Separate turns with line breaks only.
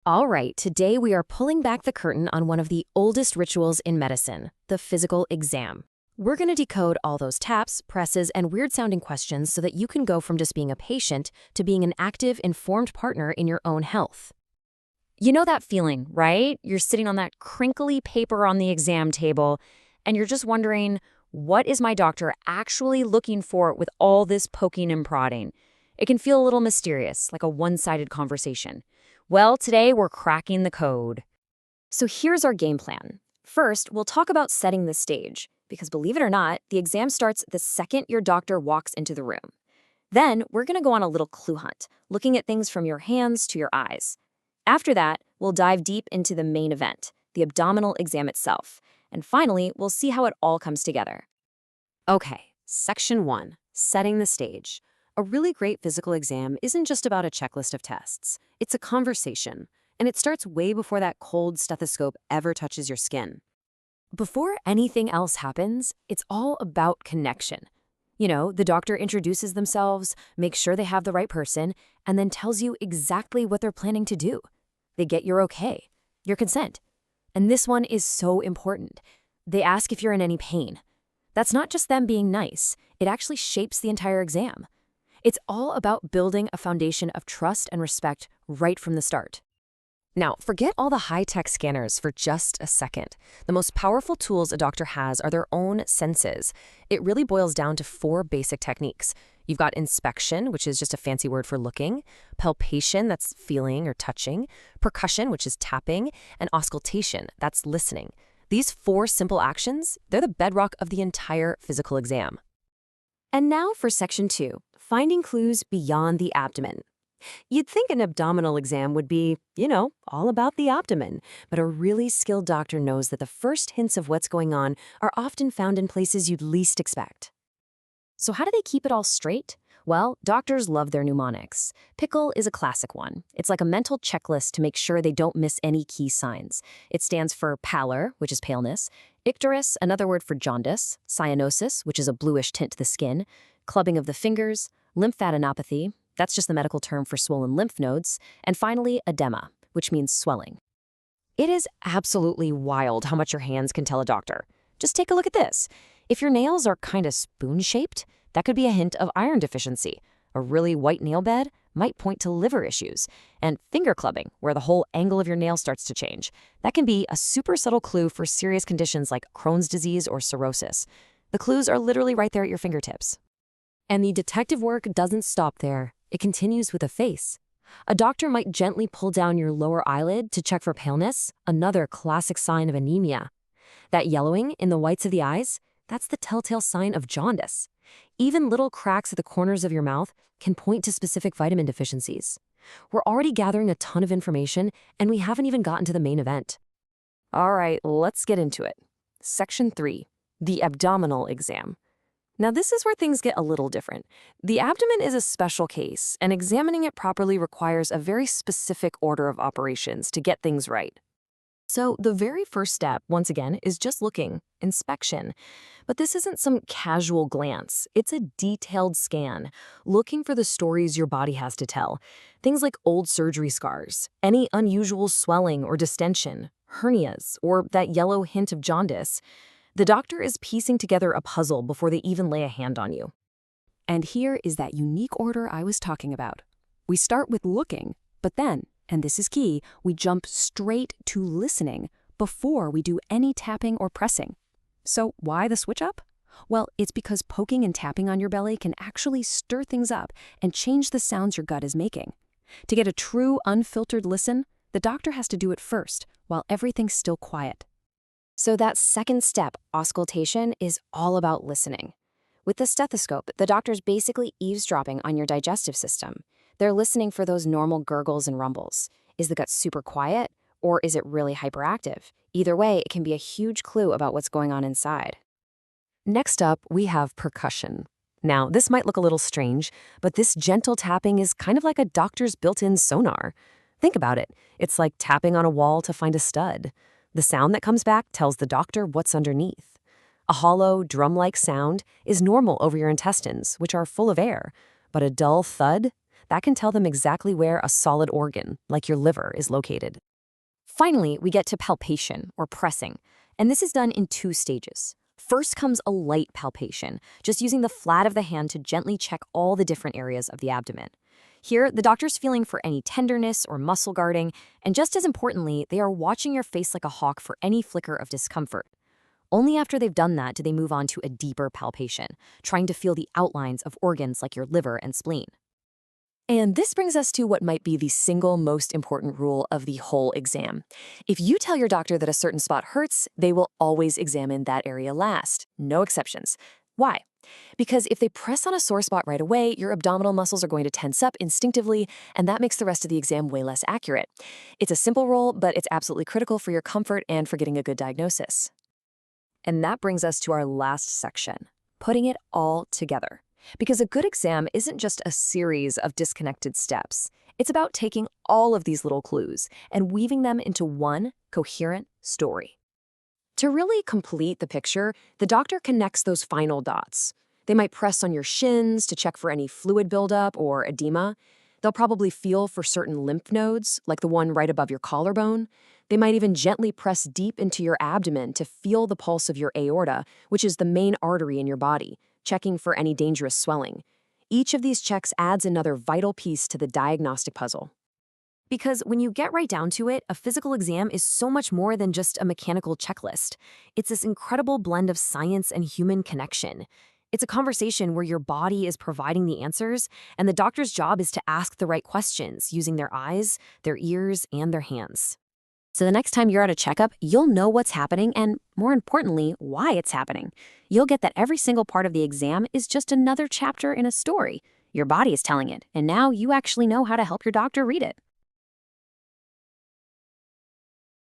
All right, today we are pulling back the curtain on one of the oldest rituals in medicine, the physical exam. We're going to decode all those taps, presses, and weird-sounding questions so that you can go from just being a patient to being an active, informed partner in your own health.
You know that feeling, right? You're sitting on that crinkly paper on the exam table, and you're just wondering, what is my doctor actually looking for with all this poking and prodding? It can feel a little mysterious, like a one-sided conversation. Well, today we're cracking the code. So here's our game plan. First, we'll talk about setting the stage, because believe it or not, the exam starts the second your doctor walks into the room. Then, we're going to go on a little clue hunt, looking at things from your hands to your eyes. After that, we'll dive deep into the main event, the abdominal exam itself. And finally, we'll see how it all comes together.
Okay, Section 1, setting the stage. A really great physical exam isn't just about a checklist of tests. It's a conversation, and it starts way before that cold stethoscope ever touches your skin. Before anything else happens, it's all about connection. You know, the doctor introduces themselves, makes sure they have the right person, and then tells you exactly what they're planning to do. They get your okay, your consent. And this one is so important. They ask if you're in any pain. That's not just them being nice. It actually shapes the entire exam. It's all about building a foundation of trust and respect right from the start. Now, forget all the high-tech scanners for just a second. The most powerful tools a doctor has are their own senses. It really boils down to 4 basic techniques. You've got inspection, which is just a fancy word for looking, palpation, that's feeling or touching, percussion, which is tapping, and auscultation, that's listening. These 4 simple actions, they're the bedrock of the entire physical exam. And now for Section 2, finding clues beyond the abdomen. You'd think an abdominal exam would be, all about the abdomen, but a really skilled doctor knows that the first hints of what's going on are often found in places you'd least expect. So how do they keep it all straight? Well, doctors love their mnemonics. PICKLE is a classic one. It's like a mental checklist to make sure they don't miss any key signs. It stands for pallor, which is paleness, icterus, another word for jaundice, cyanosis, which is a bluish tint to the skin, clubbing of the fingers, lymphadenopathy, that's just the medical term for swollen lymph nodes, and finally, edema, which means swelling. It is absolutely wild how much your hands can tell a doctor. Just take a look at this. If your nails are kind of spoon-shaped, that could be a hint of iron deficiency. A really white nail bed might point to liver issues. And finger clubbing, where the whole angle of your nail starts to change, that can be a super subtle clue for serious conditions like Crohn's disease or cirrhosis. The clues are literally right there at your fingertips. And the detective work doesn't stop there. It continues with a face. A doctor might gently pull down your lower eyelid to check for paleness, another classic sign of anemia. That yellowing in the whites of the eyes, that's the telltale sign of jaundice. Even little cracks at the corners of your mouth can point to specific vitamin deficiencies. We're already gathering a ton of information, and we haven't even gotten to the main event. All right, let's get into it. Section 3, the abdominal exam. Now, this is where things get a little different. The abdomen is a special case, and examining it properly requires a very specific order of operations to get things right. So the very first step, once again, is just looking, inspection. But this isn't some casual glance. It's a detailed scan, looking for the stories your body has to tell. Things like old surgery scars, any unusual swelling or distension, hernias, or that yellow hint of jaundice. The doctor is piecing together a puzzle before they even lay a hand on you. And here is that unique order I was talking about. We start with looking, but then, and this is key, we jump straight to listening before we do any tapping or pressing. So why the switch up? Well, it's because poking and tapping on your belly can actually stir things up and change the sounds your gut is making. To get a true, unfiltered listen, the doctor has to do it first, while everything's still quiet. So that second step, auscultation, is all about listening. With the stethoscope, the doctor's basically eavesdropping on your digestive system. They're listening for those normal gurgles and rumbles. Is the gut super quiet, or is it really hyperactive? Either way, it can be a huge clue about what's going on inside. Next up, we have percussion. Now, this might look a little strange, but this gentle tapping is kind of like a doctor's built-in sonar. Think about it. It's like tapping on a wall to find a stud. The sound that comes back tells the doctor what's underneath. A hollow, drum-like sound is normal over your intestines, which are full of air. But a dull thud? That can tell them exactly where a solid organ, like your liver, is located.
Finally, we get to palpation, or pressing, and this is done in 2 stages. First comes a light palpation, just using the flat of the hand to gently check all the different areas of the abdomen. Here, the doctor's feeling for any tenderness or muscle guarding, and just as importantly, they are watching your face like a hawk for any flicker of discomfort. Only after they've done that do they move on to a deeper palpation, trying to feel the outlines of organs like your liver and spleen.
And this brings us to what might be the single most important rule of the whole exam. If you tell your doctor that a certain spot hurts, they will always examine that area last. No exceptions. Why? Because if they press on a sore spot right away, your abdominal muscles are going to tense up instinctively, and that makes the rest of the exam way less accurate. It's a simple rule, but it's absolutely critical for your comfort and for getting a good diagnosis. And that brings us to our last section, putting it all together. Because a good exam isn't just a series of disconnected steps. It's about taking all of these little clues and weaving them into one coherent story. To really complete the picture, the doctor connects those final dots. They might press on your shins to check for any fluid buildup or edema. They'll probably feel for certain lymph nodes, like the one right above your collarbone. They might even gently press deep into your abdomen to feel the pulse of your aorta, which is the main artery in your body, checking for any dangerous swelling. Each of these checks adds another vital piece to the diagnostic puzzle. Because when you get right down to it, a physical exam is so much more than just a mechanical checklist. It's this incredible blend of science and human connection. It's a conversation where your body is providing the answers, and the doctor's job is to ask the right questions using their eyes, their ears, and their hands. So the next time you're at a checkup, you'll know what's happening and, more importantly, why it's happening. You'll get that every single part of the exam is just another chapter in a story. Your body is telling it, and now you actually know how to help your doctor read it.